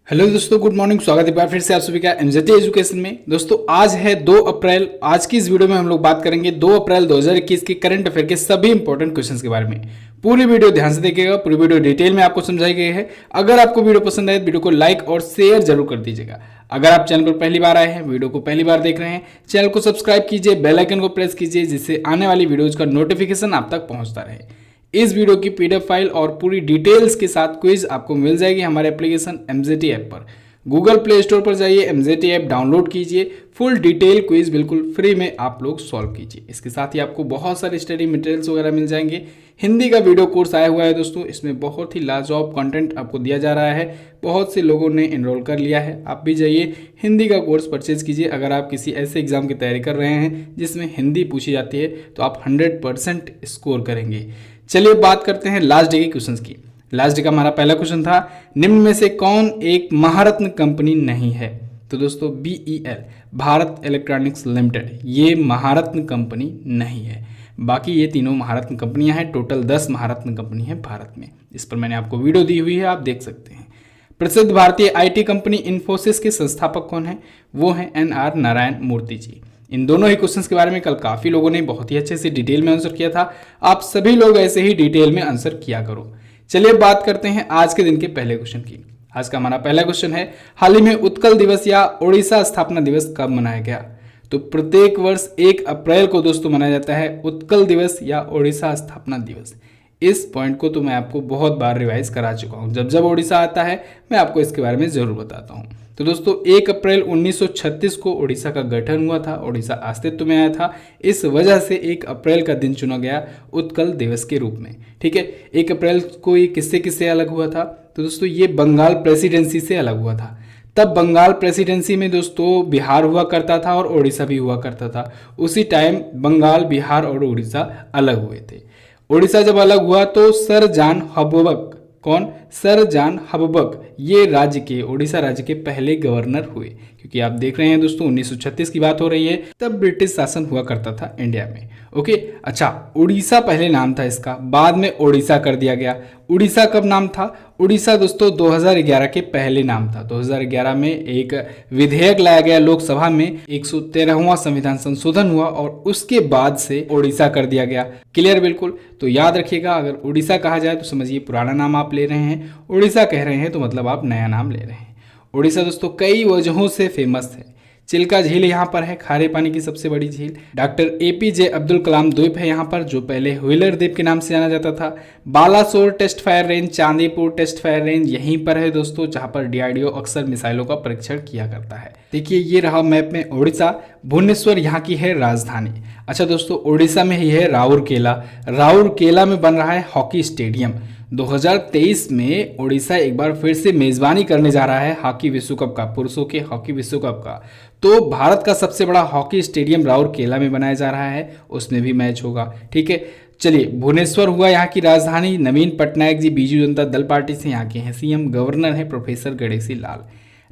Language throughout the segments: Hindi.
हेलो दोस्तों, गुड मॉर्निंग। स्वागत है बार फिर से आप सभी का एमजेटी एजुकेशन में। दोस्तों आज है 2 अप्रैल। आज की इस वीडियो में हम लोग बात करेंगे 2 अप्रैल 2021 के करंट अफेयर के सभी इंपॉर्टेंट क्वेश्चंस के बारे में। पूरी वीडियो ध्यान से देखिएगा, पूरी वीडियो डिटेल में आपको समझाई गई है। अगर आपको वीडियो पसंद आए तो वीडियो को लाइक और शेयर जरूर कर दीजिएगा। अगर आप चैनल पर पहली बार आए हैं, वीडियो को पहली बार देख रहे हैं, चैनल को सब्सक्राइब कीजिए, बेल आइकन को प्रेस कीजिए, जिससे आने वाली वीडियोज का नोटिफिकेशन आप तक पहुंचता रहे। इस वीडियो की पीडीएफ फाइल और पूरी डिटेल्स के साथ क्विज आपको मिल जाएगी हमारे एप्लीकेशन एमजेटी ऐप पर। गूगल प्ले स्टोर पर जाइए, एमजेटी ऐप डाउनलोड कीजिए, फुल डिटेल क्विज बिल्कुल फ्री में आप लोग सॉल्व कीजिए। इसके साथ ही आपको बहुत सारे स्टडी मटेरियल्स वगैरह मिल जाएंगे। हिंदी का वीडियो कोर्स आया हुआ है दोस्तों, इसमें बहुत ही लाजवाब कंटेंट आपको दिया जा रहा है। बहुत से लोगों ने एनरोल कर लिया है, आप भी जाइए हिंदी का कोर्स परचेज कीजिए। अगर आप किसी ऐसे एग्जाम की तैयारी कर रहे हैं जिसमें हिंदी पूछी जाती है तो आप 100% स्कोर करेंगे। चलिए बात करते हैं लास्ट डे के क्वेश्चन की। लास्ट डे का हमारा पहला क्वेश्चन था, निम्न में से कौन एक महारत्न कंपनी नहीं है? तो दोस्तों BEL, भारत इलेक्ट्रॉनिक्स लिमिटेड, ये महारत्न कंपनी नहीं है। बाकी ये तीनों महारत्न कंपनियां हैं। टोटल 10 महारत्न कंपनी है भारत में। इस पर मैंने आपको वीडियो दी हुई है, आप देख सकते हैं। प्रसिद्ध भारतीय IT कंपनी इन्फोसिस के संस्थापक कौन है? वो है NR नारायण मूर्ति जी। इन दोनों ही क्वेश्चंस के बारे में कल काफी लोगों ने बहुत ही अच्छे से डिटेल में आंसर किया था। आप सभी लोग ऐसे ही डिटेल में आंसर किया करो। चलिए बात करते हैं आज के दिन के पहले क्वेश्चन की। आज का हमारा पहला क्वेश्चन है, हाल ही में उत्कल दिवस या ओडिशा स्थापना दिवस कब मनाया गया? तो प्रत्येक वर्ष 1 अप्रैल को दोस्तों मनाया जाता है उत्कल दिवस या ओडिशा स्थापना दिवस। इस पॉइंट को तो मैं आपको बहुत बार रिवाइज करा चुका हूं। जब जब ओडिशा आता है मैं आपको इसके बारे में जरूर बताता हूं। तो दोस्तों 1 अप्रैल 1936 को ओडिशा का गठन हुआ था, ओडिशा अस्तित्व में आया था। इस वजह से 1 अप्रैल का दिन चुना गया उत्कल दिवस के रूप में। ठीक है, 1 अप्रैल को ये किससे किससे अलग हुआ था? तो दोस्तों ये बंगाल प्रेसिडेंसी से अलग हुआ था। तब बंगाल प्रेसिडेंसी में दोस्तों बिहार हुआ करता था और ओडिशा भी हुआ करता था। उसी टाइम बंगाल, बिहार और उड़ीसा अलग हुए थे। ओडिशा जब अलग हुआ तो सर जॉन हम्बक, कौन? सर जॉन हम्बक, ये राज्य के, ओडिशा राज्य के पहले गवर्नर हुए। क्योंकि आप देख रहे हैं दोस्तों 1936 की बात हो रही है, तब ब्रिटिश शासन हुआ करता था इंडिया में। ओके, अच्छा, उड़ीसा पहले नाम था इसका, बाद में ओडिशा कर दिया गया। उड़ीसा कब नाम था? उड़ीसा दोस्तों 2011 के पहले नाम था। 2011 में एक विधेयक लाया गया लोकसभा में, 113वां संविधान संशोधन हुआ और उसके बाद से ओडिशा कर दिया गया। क्लियर? बिल्कुल। तो याद रखिएगा, अगर उड़ीसा कहा जाए तो समझिए पुराना नाम आप ले रहे हैं, उड़ीसा कह रहे हैं तो मतलब आप नया नाम ले रहे हैं। उड़ीसा दोस्तों कई वजहों से फेमस है। चिल्का झील यहाँ पर है, खारे पानी की सबसे बड़ी झील। डॉक्टर APJ अब्दुल कलाम द्वीप है यहाँ पर, जो पहले व्हीलर द्वीप के नाम से जाना जाता था। Balasore test fire range, Chandipur test fire range यहीं पर है दोस्तों, जहाँ पर DRDO अक्सर मिसाइलों का परीक्षण किया करता है। देखिए ये रहा मैप में उड़ीसा। भुवनेश्वर यहाँ की है राजधानी। अच्छा दोस्तों, उड़ीसा में ही है राउरकेला। राउरकेला में बन रहा है हॉकी स्टेडियम। 2023 में उड़ीसा एक बार फिर से मेजबानी करने जा रहा है हॉकी विश्व कप का, पुरुषों के हॉकी विश्व कप का। तो भारत का सबसे बड़ा हॉकी स्टेडियम राउरकेला में बनाया जा रहा है, उसमें भी मैच होगा। ठीक है, चलिए भुवनेश्वर हुआ यहाँ की राजधानी। नवीन पटनायक जी बीजू जनता दल पार्टी से यहाँ के हैं CM, गवर्नर है प्रोफेसर गणेशी लाल।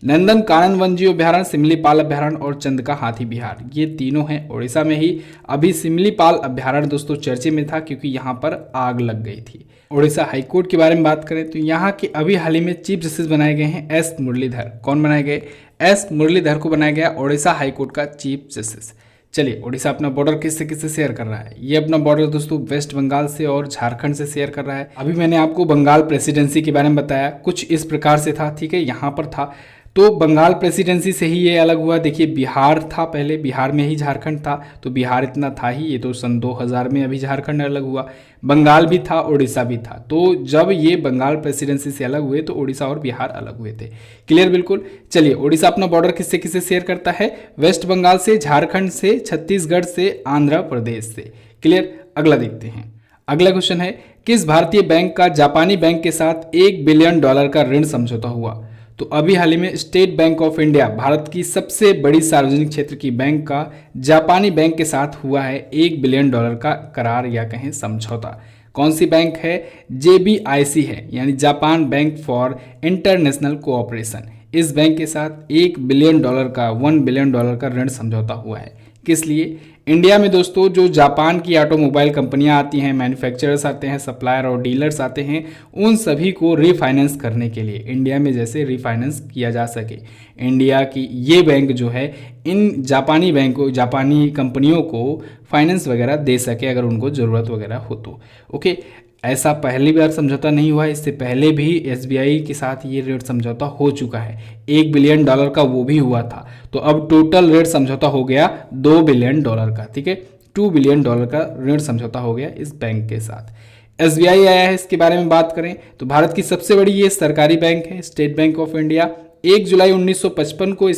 नंदन कानन वन्यजीव अभ्यारण्य, सिमलीपाल अभ्यारण्य और चंदका हाथी विहार, ये तीनों हैं उड़ीसा में ही। अभी सिमलीपाल अभ्यारण्य दोस्तों चर्चे में था क्योंकि यहाँ पर आग लग गई थी। उड़ीसा हाईकोर्ट के बारे में बात करें तो यहाँ के अभी हाल ही में चीफ जस्टिस बनाए गए हैं S मुरलीधर। कौन बनाए गए? S मुरलीधर को बनाया गया उड़ीसा हाईकोर्ट का चीफ जस्टिस। चलिए, उड़ीसा अपना बॉर्डर किससे किससे शेयर कर रहा है? ये अपना बॉर्डर दोस्तों वेस्ट बंगाल से और झारखंड से शेयर कर रहा है। अभी मैंने आपको बंगाल प्रेसिडेंसी के बारे में बताया, कुछ इस प्रकार से था। ठीक है, यहाँ पर था तो बंगाल प्रेसिडेंसी से ही ये अलग हुआ। देखिए बिहार था पहले, बिहार में ही झारखंड था, तो बिहार इतना था ही, ये तो सन 2000 में अभी झारखंड अलग हुआ। बंगाल भी था, उड़ीसा भी था। तो जब ये बंगाल प्रेसिडेंसी से अलग हुए तो उड़ीसा और बिहार अलग हुए थे। क्लियर? बिल्कुल। चलिए, उड़ीसा अपना बॉर्डर किससे किससे शेयर करता है? वेस्ट बंगाल से, झारखंड से, छत्तीसगढ़ से, आंध्र प्रदेश से। क्लियर? अगला देखते हैं। अगला क्वेश्चन है, किस भारतीय बैंक का जापानी बैंक के साथ $1 बिलियन का ऋण समझौता हुआ? तो अभी हाल ही में state bank of India, Bharat की सबसे बड़ी सार्वजनिक क्षेत्र की बैंक का जापानी बैंक के साथ हुआ है $1 बिलियन का करार या कहें समझौता। कौन सी बैंक है? JBIC है, यानी Japan bank for international cooperation. इस बैंक के साथ $1 बिलियन का, $1 बिलियन का ऋण समझौता हुआ है। किस लिए? इंडिया में दोस्तों जो जापान की ऑटोमोबाइल कंपनियां आती हैं, मैन्युफैक्चरर्स आते हैं, सप्लायर और डीलर्स आते हैं, उन सभी को रीफाइनेंस करने के लिए इंडिया में जैसे रीफाइनेंस किया जा सके, इंडिया की ये बैंक जो है इन जापानी कंपनियों को फाइनेंस वगैरह दे सके अगर उनको ज़रूरत वगैरह हो तो। ओके, ऐसा पहली बार समझौता नहीं हुआ है, इससे पहले भी एसबीआई के साथ ये ऋण समझौता हो चुका है। $1 बिलियन का वो भी हुआ था। तो अब टोटल ऋण समझौता हो गया $2 बिलियन का। ठीक है, $2 बिलियन का ऋण समझौता हो गया इस बैंक के साथ। एसबीआई आया है, इसके बारे में बात करें तो भारत की सबसे बड़ी ये सरकारी बैंक है, स्टेट बैंक ऑफ इंडिया। 1 जुलाई 1955 को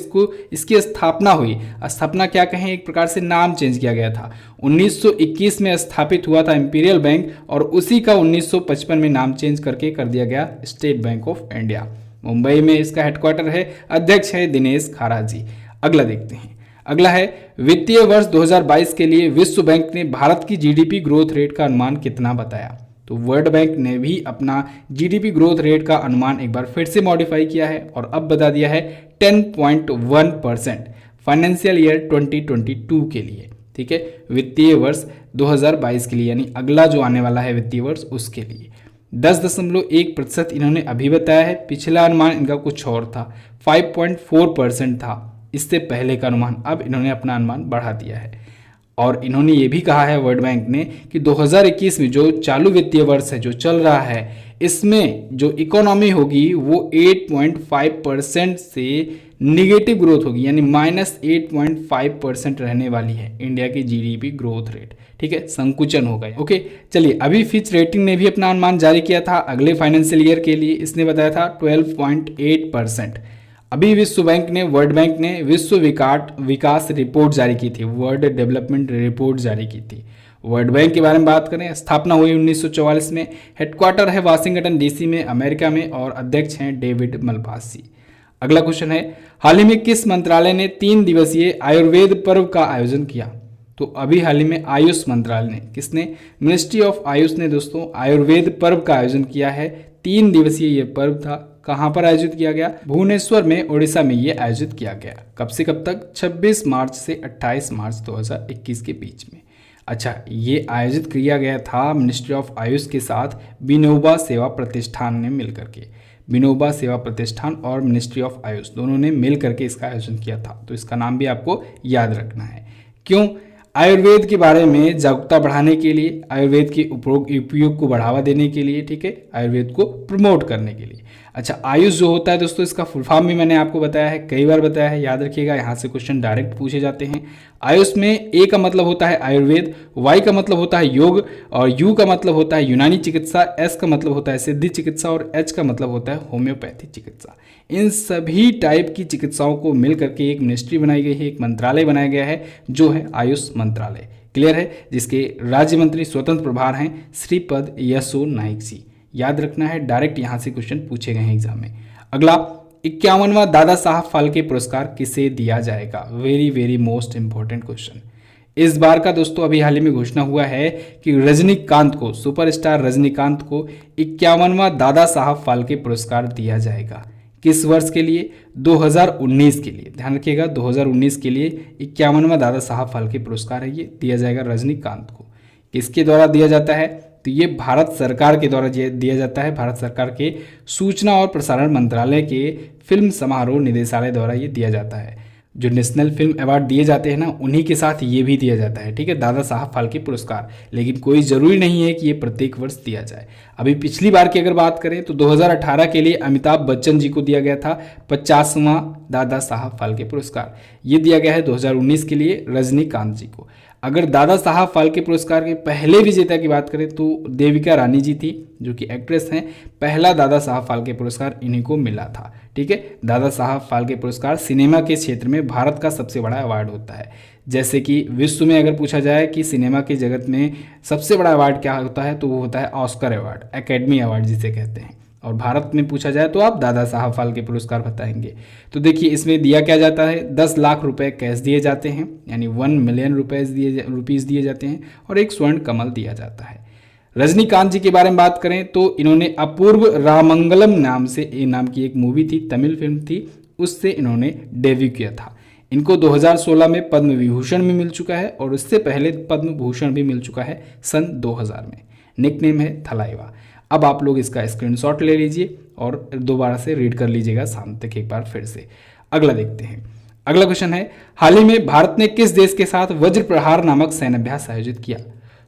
इसकी स्थापना हुई। स्थापना क्या कहें, एक प्रकार से नाम चेंज किया गया था। 1921 में स्थापित हुआ था इंपीरियल बैंक और उसी का 1955 में नाम चेंज करके कर दिया गया state bank of India. Mumbai में इसका हेडक्वार्टर है। अध्यक्ष है दिनेश खारा जी। अगला देखते हैं। अगला है वित्तीय वर्ष 2022 के लिए विश्व बैंक ने भारत की जीडीपी ग्रोथ रेट का अनुमान कितना बताया। तो वर्ल्ड बैंक ने भी अपना जीडीपी ग्रोथ रेट का अनुमान एक बार फिर से मॉडिफाई किया है और अब बता दिया है 10.1% फाइनेंशियल ईयर 2022 के लिए। ठीक है, वित्तीय वर्ष 2022 के लिए, यानी अगला जो आने वाला है वित्तीय वर्ष उसके लिए 10.1% इन्होंने अभी बताया है। पिछला अनुमान इनका कुछ और था, 5.4% था इससे पहले का अनुमान। अब इन्होंने अपना अनुमान बढ़ा दिया है और इन्होंने ये भी कहा है वर्ल्ड बैंक ने कि 2021 में जो चालू वित्तीय वर्ष है जो चल रहा है, इसमें जो इकोनॉमी होगी वो 8.5% से निगेटिव ग्रोथ होगी, यानी -8.5% रहने वाली है इंडिया की जीडीपी ग्रोथ रेट। ठीक है, संकुचन हो गया। ओके, चलिए, अभी फिच रेटिंग ने भी अपना अनुमान जारी किया था अगले फाइनेंशियल ईयर के लिए। इसने बताया था 12.8%। अभी वर्ल्ड बैंक ने विश्व विकास रिपोर्ट जारी की थी, वर्ल्ड डेवलपमेंट रिपोर्ट जारी की थी। वर्ल्ड बैंक के बारे में बात करें, स्थापना हुई 1944 में, हेडक्वार्टर है वाशिंगटन डीसी में, अमेरिका में, और अध्यक्ष हैं डेविड मलपासी। अगला क्वेश्चन है, हाल ही में किस मंत्रालय ने 3 दिवसीय आयुर्वेद पर्व का आयोजन किया। तो अभी हाल ही में आयुष मंत्रालय ने, किसने, मिनिस्ट्री ऑफ आयुष ने दोस्तों आयुर्वेद पर्व का आयोजन किया है। 3 दिवसीय ये पर्व था। कहाँ पर आयोजित किया गया, भुवनेश्वर में, उड़ीसा में ये आयोजित किया गया। कब से कब तक, 26 मार्च से 28 मार्च 2021 के बीच में। अच्छा, ये आयोजित किया गया था मिनिस्ट्री ऑफ आयुष के साथ विनोबा सेवा प्रतिष्ठान ने मिलकर के। विनोबा सेवा प्रतिष्ठान और मिनिस्ट्री ऑफ आयुष दोनों ने मिल करके इसका आयोजन किया था। तो इसका नाम भी आपको याद रखना है। क्यों, आयुर्वेद के बारे में जागरूकता बढ़ाने के लिए, आयुर्वेद के उपयोग को बढ़ावा देने के लिए। ठीक है, आयुर्वेद को प्रमोट करने के लिए। अच्छा, आयुष जो होता है दोस्तों, इसका फुल फॉर्म भी मैंने आपको बताया है, कई बार बताया है, याद रखिएगा, यहाँ से क्वेश्चन डायरेक्ट पूछे जाते हैं। आयुष में ए का मतलब होता है आयुर्वेद, वाई का मतलब होता है योग, और यू का मतलब होता है यूनानी चिकित्सा, एस का मतलब होता है सिद्धि चिकित्सा, और एच का मतलब होता है होम्योपैथी चिकित्सा। इन सभी टाइप की चिकित्साओं को मिल करके एक मिनिस्ट्री बनाई गई है, एक मंत्रालय बनाया गया है जो है आयुष मंत्रालय। क्लियर है, जिसके राज्य मंत्री स्वतंत्र प्रभार हैं श्रीपद यसो नाइक जी। याद रखना है, डायरेक्ट यहाँ से क्वेश्चन पूछे गए हैं एग्जाम में। अगला, 51वां दादा साहब फाल्के पुरस्कार किसे दिया जाएगा। Very very most important question. इस बार का दोस्तों अभी हाल ही में घोषणा हुआ है कि रजनीकांत को, सुपरस्टार रजनीकांत को 51वां दादा साहब फाल्के पुरस्कार दिया जाएगा। किस वर्ष के लिए, 2019 के लिए। ध्यान रखिएगा, 2019 के लिए 51वां दादा साहब फाल्के पुरस्कार है, ये दिया जाएगा रजनीकांत को। किसके द्वारा दिया जाता है, तो ये भारत सरकार के द्वारा दिया जाता है। भारत सरकार के सूचना और प्रसारण मंत्रालय के फिल्म समारोह निदेशालय द्वारा ये दिया जाता है। जो नेशनल फिल्म अवार्ड दिए जाते हैं ना, उन्हीं के साथ ये भी दिया जाता है। ठीक है, दादा साहब फाल्के पुरस्कार। लेकिन कोई ज़रूरी नहीं है कि ये प्रत्येक वर्ष दिया जाए। अभी पिछली बार की अगर बात करें तो 2018 के लिए अमिताभ बच्चन जी को दिया गया था 50वां दादा साहब फाल्के पुरस्कार। ये दिया गया है 2019 के लिए रजनीकांत जी को। अगर दादा साहब फाल्के पुरस्कार के पहले विजेता की बात करें तो देविका रानी जी थी, जो कि एक्ट्रेस हैं। पहला दादा साहब फाल्के पुरस्कार इन्हीं को मिला था। ठीक है, दादा साहब फाल्के पुरस्कार सिनेमा के क्षेत्र में भारत का सबसे बड़ा अवार्ड होता है। जैसे कि विश्व में अगर पूछा जाए कि सिनेमा के जगत में सबसे बड़ा अवार्ड क्या होता है, तो वो होता है ऑस्कर अवार्ड, एकेडमी अवार्ड जिसे कहते हैं। और भारत में पूछा जाए तो आप दादा साहब फाल्के पुरस्कार बताएंगे। तो देखिए, इसमें दिया क्या जाता है, 10 लाख रुपए कैश दिए जाते हैं, यानी 1 मिलियन रुपीज़ दिए जाते हैं, और एक स्वर्ण कमल दिया जाता है। रजनीकांत जी के बारे में बात करें तो इन्होंने अपूर्व रामंगलम नाम से नाम की एक मूवी थी, तमिल फिल्म थी, उससे इन्होंने डेब्यू किया था। इनको 2016 में पद्म विभूषण भी मिल चुका है और उससे पहले पद्म भूषण भी मिल चुका है सन 2000 में। निकनेम है थलाइवा। अब आप लोग इसका स्क्रीनशॉट ले लीजिए और दोबारा से रीड कर लीजिएगा शाम तक एक बार फिर से। अगला देखते हैं। अगला क्वेश्चन है, हाल ही में भारत ने किस देश के साथ वज्र प्रहार नामक सैन्याभ्यास आयोजित किया?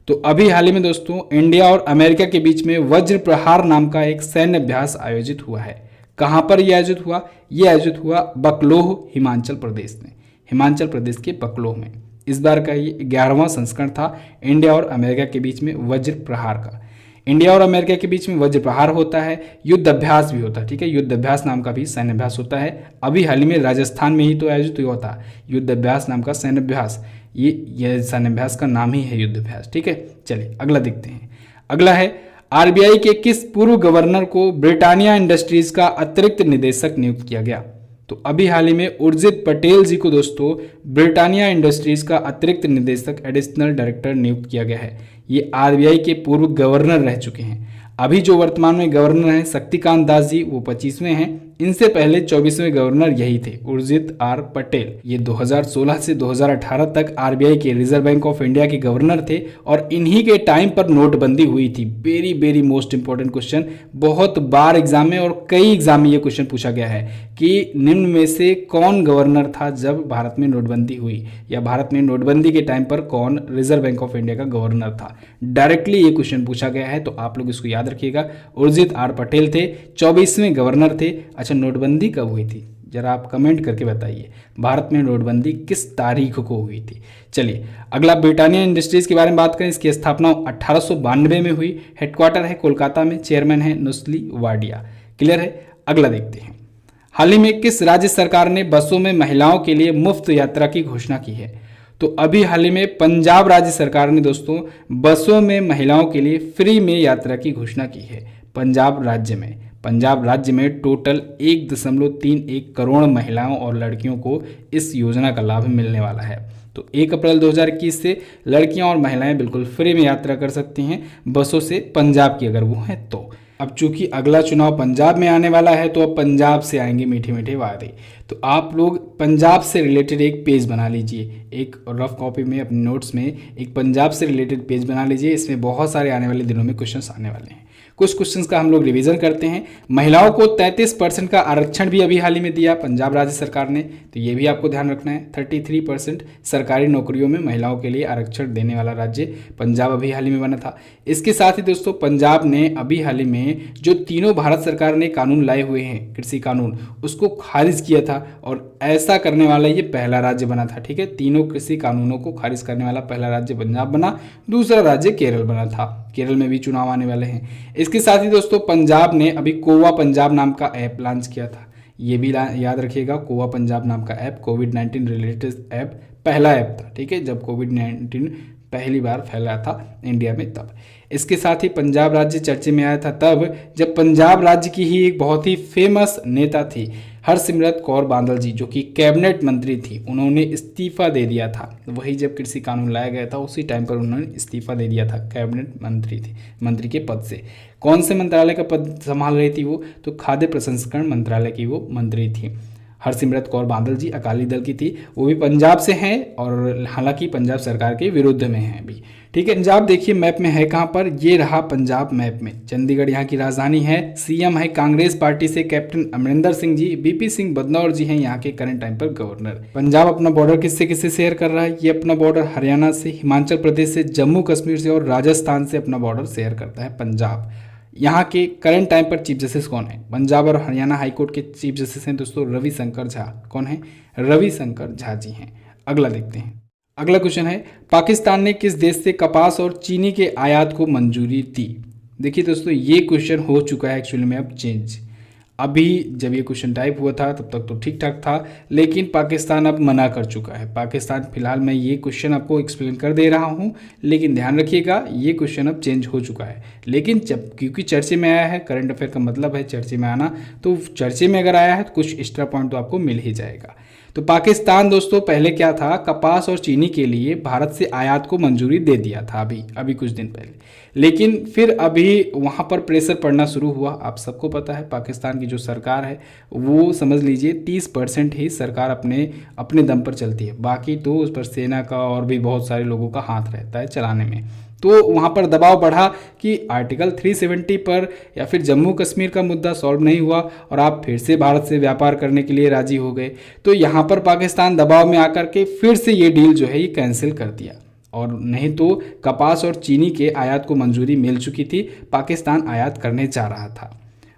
तो अभी हाल ही में दोस्तों इंडिया और अमेरिका के बीच में वज्र प्रहार नाम का एक सैन्य अभ्यास आयोजित हुआ है। कहां पर यह आयोजित हुआ? यह आयोजित हुआ बकलोह, हिमाचल प्रदेश में। हिमाचल प्रदेश के बकलोह में। इस बार का ये 11वां संस्करण था इंडिया और अमेरिका के बीच में वज्र प्रहार का। इंडिया और अमेरिका के बीच में वज्र प्रहार होता है, युद्ध अभ्यास भी होता है, ठीक है। युद्ध अभ्यास नाम का भी सैन्य अभ्यास होता है। अभी हाल ही में राजस्थान में ही तो आयोजित हुआ था युद्ध अभ्यास नाम का सैन्य अभ्यास। ये सैन्य अभ्यास का नाम ही है युद्ध अभ्यास, ठीक है। चलिए अगला देखते हैं। अगला है, आरबीआई के किस पूर्व गवर्नर को ब्रिटानिया इंडस्ट्रीज का अतिरिक्त निदेशक नियुक्त किया गया? तो अभी हाल ही में उर्जित पटेल जी को दोस्तों ब्रिटानिया इंडस्ट्रीज का अतिरिक्त निदेशक एडिशनल डायरेक्टर नियुक्त किया गया है। ये आरबीआई के पूर्व गवर्नर रह चुके हैं। अभी जो वर्तमान में गवर्नर हैं शक्तिकांत दास जी, वो 25वें हैं। इनसे पहले 24वें गवर्नर यही थे, उर्जित आर पटेल। ये 2016 से 2018 तक आरबीआई के रिजर्व बैंक ऑफ इंडिया के गवर्नर थे और इन्हीं के टाइम पर नोटबंदी हुई थी। Very very most important question, बहुत बार एग्जाम में और कई एग्जाम में ये क्वेश्चन पूछा गया है कि निम्न में से कौन गवर्नर था जब भारत में नोटबंदी हुई, या भारत में नोटबंदी के टाइम पर कौन रिजर्व बैंक ऑफ इंडिया का गवर्नर था। डायरेक्टली ये क्वेश्चन पूछा गया है, तो आप लोग इसको याद रखिएगा। उर्जित आर पटेल थे, 24वें गवर्नर थे। अच्छा, नोटबंदी कब हुई थी जरा आप कमेंट करके बताइए, भारत में नोटबंदी किस तारीख को हुई थी। चलिए अगला, ब्रिटानिया इंडस्ट्रीज के बारे में बात करें। इसकी स्थापना 1892 में हुई। हेडक्वार्टर है कोलकाता में, चेयरमैन है नुस्ली वाडिया। क्लियर है। अगला देखते हैं, हाल ही में किस राज्य सरकार ने बसों में महिलाओं के लिए मुफ्त यात्रा की घोषणा की है? तो अभी हाल ही में पंजाब राज्य सरकार ने दोस्तों बसों में महिलाओं के लिए फ्री में यात्रा की घोषणा की है। पंजाब राज्य में टोटल 1.31 करोड़ महिलाओं और लड़कियों को इस योजना का लाभ मिलने वाला है। तो 1 अप्रैल 2021 से लड़कियां और महिलाएं बिल्कुल फ्री में यात्रा कर सकती हैं बसों से, पंजाब की अगर वो हैं तो। अब चूंकि अगला चुनाव पंजाब में आने वाला है तो अब पंजाब से आएंगे मीठे मीठे वादे। तो आप लोग पंजाब से रिलेटेड एक पेज बना लीजिए, एक रफ कॉपी में अपने नोट्स में एक पंजाब से रिलेटेड पेज बना लीजिए। इसमें बहुत सारे आने वाले दिनों में क्वेश्चंस आने वाले हैं। कुछ क्वेश्चंस का हम लोग रिवीजन करते हैं। महिलाओं को 33% का आरक्षण भी अभी हाल ही में दिया पंजाब राज्य सरकार ने, तो ये भी आपको ध्यान रखना है। 33% सरकारी नौकरियों में महिलाओं के लिए आरक्षण देने वाला राज्य पंजाब अभी हाल ही में बना था। इसके साथ ही दोस्तों पंजाब ने अभी हाल ही में जो तीनों भारत सरकार ने कानून लाए हुए हैं कृषि कानून, उसको खारिज किया था और ऐसा करने वाला ये पहला राज्य बना था। ठीक है, तीनों कृषि कानूनों को खारिज करने वाला पहला राज्य पंजाब बना। दूसरा राज्य केरल बना था। केरल में भी चुनाव आने वाले हैं। इसके साथ ही दोस्तों पंजाब ने अभी कोवा पंजाब नाम का ऐप लॉन्च किया था। ये भी याद रखिएगा, कोवा पंजाब नाम का ऐप कोविड-19 रिलेटेड ऐप पहला ऐप था। ठीक है, जब कोविड-19 पहली बार फैला था इंडिया में तब। इसके साथ ही पंजाब राज्य चर्चे में आया था तब जब पंजाब राज्य की ही एक बहुत ही फेमस नेता थी हरसिमरत कौर बादल जी, जो कि कैबिनेट मंत्री थी, उन्होंने इस्तीफा दे दिया था। वही जब कृषि कानून लाया गया था उसी टाइम पर उन्होंने इस्तीफा दे दिया था कैबिनेट मंत्री के पद से। कौन से मंत्रालय का पद संभाल रही थी वो? तो खाद्य प्रसंस्करण मंत्रालय की वो मंत्री थी। हरसिमरत कौर बादल जी अकाली दल की थी, वो भी पंजाब से हैं और हालांकि पंजाब सरकार के विरुद्ध में हैं अभी। ठीक है, पंजाब देखिए मैप में है कहाँ पर, ये रहा पंजाब मैप में। चंडीगढ़ यहाँ की राजधानी है। सीएम है कांग्रेस पार्टी से कैप्टन अमरिंदर सिंह जी। बीपी सिंह बदनौर जी हैं यहाँ के करंट टाइम पर गवर्नर। पंजाब अपना बॉर्डर किससे किससे शेयर कर रहा है? ये अपना बॉर्डर हरियाणा से, हिमाचल प्रदेश से, जम्मू कश्मीर से और राजस्थान से अपना बॉर्डर शेयर करता है पंजाब। यहाँ के करंट टाइम पर चीफ जस्टिस कौन है? पंजाब और हरियाणा हाईकोर्ट के चीफ जस्टिस हैं दोस्तों रविशंकर झा। कौन है? रविशंकर झा जी हैं। अगला देखते हैं। अगला क्वेश्चन है, पाकिस्तान ने किस देश से कपास और चीनी के आयात को मंजूरी दी? देखिए दोस्तों, ये क्वेश्चन हो चुका है एक्चुअली में अब चेंज। अभी जब ये क्वेश्चन टाइप हुआ था तब तक तो ठीक ठाक था, लेकिन पाकिस्तान अब मना कर चुका है। पाकिस्तान फिलहाल मैं ये क्वेश्चन आपको एक्सप्लेन कर दे रहा हूँ, लेकिन ध्यान रखिएगा ये क्वेश्चन अब चेंज हो चुका है। लेकिन जब क्योंकि चर्चे में आया है, करंट अफेयर का मतलब है चर्चे में आना, तो चर्चे में अगर आया है तो कुछ एक्स्ट्रा पॉइंट तो आपको मिल ही जाएगा। तो पाकिस्तान दोस्तों पहले क्या था, कपास और चीनी के लिए भारत से आयात को मंजूरी दे दिया था अभी कुछ दिन पहले, लेकिन फिर अभी वहाँ पर प्रेशर पड़ना शुरू हुआ। आप सबको पता है पाकिस्तान की जो सरकार है वो समझ लीजिए 30% ही सरकार अपने दम पर चलती है, बाकी तो उस पर सेना का और भी बहुत सारे लोगों का हाथ रहता है चलाने में। तो वहाँ पर दबाव बढ़ा कि आर्टिकल 370 पर या फिर जम्मू कश्मीर का मुद्दा सॉल्व नहीं हुआ और आप फिर से भारत से व्यापार करने के लिए राजी हो गए। तो यहाँ पर पाकिस्तान दबाव में आकर के फिर से ये डील जो है ये कैंसिल कर दिया, और नहीं तो कपास और चीनी के आयात को मंजूरी मिल चुकी थी, पाकिस्तान आयात करने जा रहा था।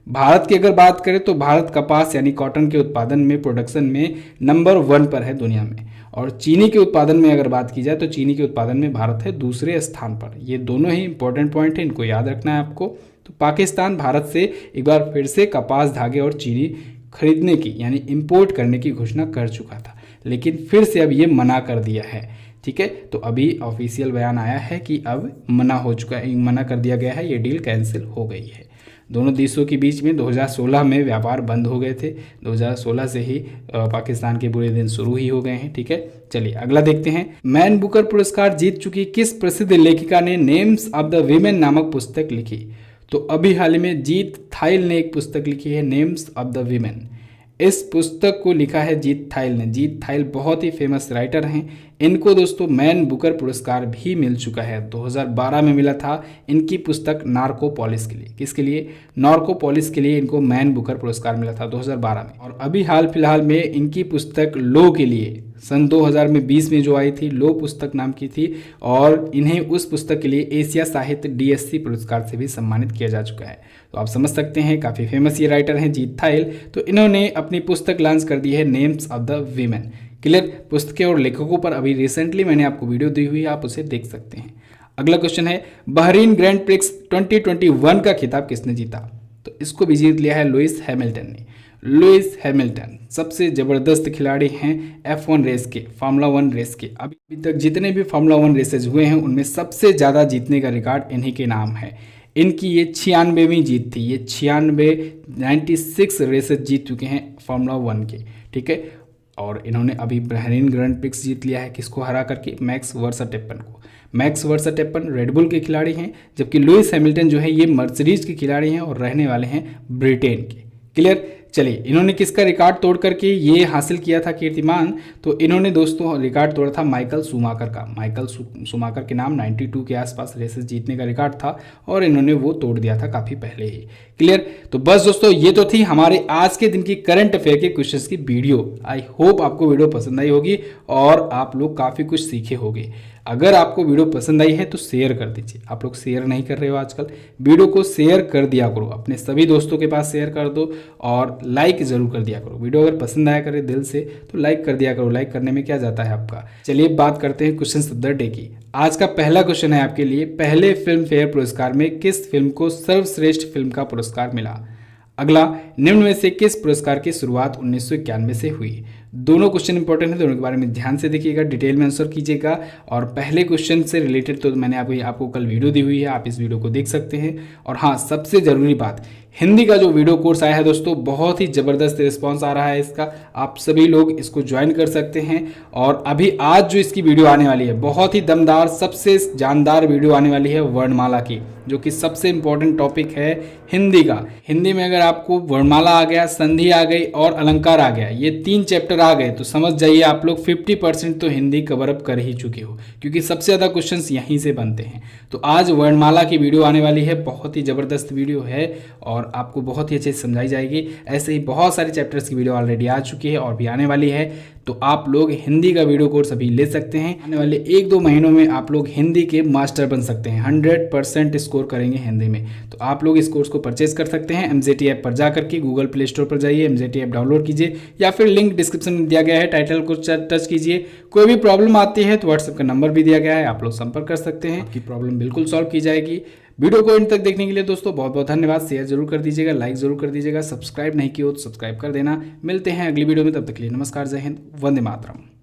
भारत की अगर बात करें तो भारत कपास यानी कॉटन के उत्पादन में, प्रोडक्शन में नंबर 1 पर है दुनिया में, और चीनी के उत्पादन में अगर बात की जाए तो चीनी के उत्पादन में भारत है दूसरे स्थान पर। ये दोनों ही इंपॉर्टेंट पॉइंट है, इनको याद रखना है आपको। तो पाकिस्तान भारत से एक बार फिर से कपास, धागे और चीनी खरीदने की यानी इंपोर्ट करने की घोषणा कर चुका था, लेकिन फिर से अब ये मना कर दिया है। ठीक है, तो अभी ऑफिशियल बयान आया है कि अब मना हो चुका है, मना कर दिया गया है, ये डील कैंसिल हो गई है। दोनों देशों के बीच में 2016 में व्यापार बंद हो गए थे, 2016 से ही पाकिस्तान के बुरे दिन शुरू ही हो गए हैं। ठीक है, चलिए अगला देखते हैं। मैन बुकर पुरस्कार जीत चुकी किस प्रसिद्ध लेखिका ने नेम्स ऑफ द वीमेन नामक पुस्तक लिखी? तो अभी हाल ही में जीत थाइल ने एक पुस्तक लिखी है, नेम्स ऑफ द वीमेन। इस पुस्तक को लिखा है जीत थाइल ने। जीत थाइल बहुत ही फेमस राइटर हैं। इनको दोस्तों मैन बुकर पुरस्कार भी मिल चुका है, 2012 में मिला था इनकी पुस्तक नार्कोपोलिस के लिए। किसके लिए? नार्कोपोलिस के लिए इनको मैन बुकर पुरस्कार मिला था 2012 में। और अभी हाल फिलहाल में इनकी पुस्तक लो के लिए सन 2020 में जो आई थी, लो पुस्तक नाम की थी, और इन्हें उस पुस्तक के लिए एशिया साहित्य DSC पुरस्कार से भी सम्मानित किया जा चुका है। तो आप समझ सकते हैं काफ़ी फेमस ये राइटर हैं जीत थाइल। तो इन्होंने अपनी पुस्तक लॉन्च कर दी है, names of the women. Clear, पुस्तकें और लेखकों पर अभी रिसेंटली मैंने आपको वीडियो दी हुई है, आप उसे देख सकते हैं। अगला क्वेश्चन है, बहरीन ग्रैंड प्रिक्स 2021 का खिताब किसने जीता? तो इसको भी जीत लिया है लुइस हैमिल्टन ने। लुइस हैमिल्टन सबसे ज़बरदस्त खिलाड़ी हैं F1 रेस के, फार्मूला 1 रेस के। अभी तक जितने भी फार्मूला 1 रेसेज हुए हैं उनमें सबसे ज़्यादा जीतने का रिकॉर्ड इन्हीं के नाम है। इनकी ये 96वीं जीत थी। ये 96 रेसेज जीत चुके हैं फार्मूला 1 के। ठीक है, और इन्होंने अभी बहरीन ग्रैंड प्रिक्स जीत लिया है, किसको हरा करके? मैक्स वर्स्टैपेन को। मैक्स वर्स्टैपेन रेडबुल के खिलाड़ी हैं, जबकि लुइस हैमिल्टन जो है ये मर्सिडीज के खिलाड़ी हैं और रहने वाले हैं ब्रिटेन के। क्लियर, चलिए इन्होंने किसका रिकॉर्ड तोड़ करके ये हासिल किया था कीर्तिमान? तो इन्होंने दोस्तों रिकॉर्ड तोड़ा था माइकल शूमाकर का। माइकल शूमाकर के नाम 92 के आसपास रेसेस जीतने का रिकॉर्ड था और इन्होंने वो तोड़ दिया था काफ़ी पहले ही। क्लियर, तो बस दोस्तों ये तो थी हमारे आज के दिन की करंट अफेयर के क्वेश्चंस की वीडियो। आई होप आपको वीडियो पसंद आई होगी और आप लोग काफ़ी कुछ सीखे होंगे। अगर आपको वीडियो पसंद आई है तो शेयर कर दीजिए। आप लोग शेयर नहीं कर रहे हो आजकल, वीडियो को शेयर कर दिया करो, अपने सभी दोस्तों के पास शेयर कर दो और लाइक ज़रूर कर दिया करो। वीडियो अगर पसंद आया करे दिल से तो लाइक कर दिया करो, लाइक करने में क्या जाता है आपका। चलिए बात करते हैं क्वेश्चन ऑफ द डे की। आज का पहला क्वेश्चन है आपके लिए, पहले फिल्म फेयर पुरस्कार में किस फिल्म को सर्वश्रेष्ठ फिल्म का पुरस्कार मिला? अगला, निम्न में से किस पुरस्कार की शुरुआत 1991 से हुई? दोनों क्वेश्चन इंपॉर्टेंट है, दोनों के बारे में ध्यान से देखिएगा, डिटेल में आंसर कीजिएगा। और पहले क्वेश्चन से रिलेटेड तो मैंने आपको कल वीडियो दी हुई है, आप इस वीडियो को देख सकते हैं। और हाँ, सबसे ज़रूरी बात, हिंदी का जो वीडियो कोर्स आया है दोस्तों, बहुत ही ज़बरदस्त रिस्पांस आ रहा है इसका। आप सभी लोग इसको ज्वाइन कर सकते हैं। और अभी आज जो इसकी वीडियो आने वाली है, बहुत ही दमदार, सबसे जानदार वीडियो आने वाली है वर्णमाला की, जो कि सबसे इंपॉर्टेंट टॉपिक है हिंदी का। हिंदी में अगर आपको वर्णमाला आ गया, संधि आ गई और अलंकार आ गया, ये 3 चैप्टर आ गए तो समझ जाइए आप लोग 50% तो हिंदी कवर अप कर ही चुके हो, क्योंकि सबसे ज़्यादा क्वेश्चंस यहीं से बनते हैं। तो आज वर्णमाला की वीडियो आने वाली है, बहुत ही ज़बरदस्त वीडियो है और आपको बहुत ही अच्छे से समझाई जाएगी। ऐसे ही बहुत सारे चैप्टर्स की वीडियो ऑलरेडी आ चुकी है और भी आने वाली है। तो आप लोग हिंदी का वीडियो कोर्स अभी ले सकते हैं। आने वाले 1-2 महीनों में आप लोग हिंदी के मास्टर बन सकते हैं, 100% स्कोर करेंगे हिंदी में। तो आप लोग इस कोर्स को परचेज कर सकते हैं MZT ऐप पर जा करके, गूगल प्ले स्टोर पर जाइए, MZT ऐप डाउनलोड कीजिए या फिर लिंक डिस्क्रिप्शन में दिया गया है, टाइटल को टच कीजिए। कोई भी प्रॉब्लम आती है तो व्हाट्सएप का नंबर भी दिया गया है, आप लोग संपर्क कर सकते हैं, आपकी प्रॉब्लम बिल्कुल सॉल्व की जाएगी। वीडियो को इन तक देखने के लिए दोस्तों बहुत बहुत धन्यवाद। शेयर जरूर कर दीजिएगा, लाइक जरूर कर दीजिएगा, सब्सक्राइब नहीं किया हो तो सब्सक्राइब कर देना। मिलते हैं अगली वीडियो में, तब तक के लिए नमस्कार, जय हिंद, वंदे मातरम।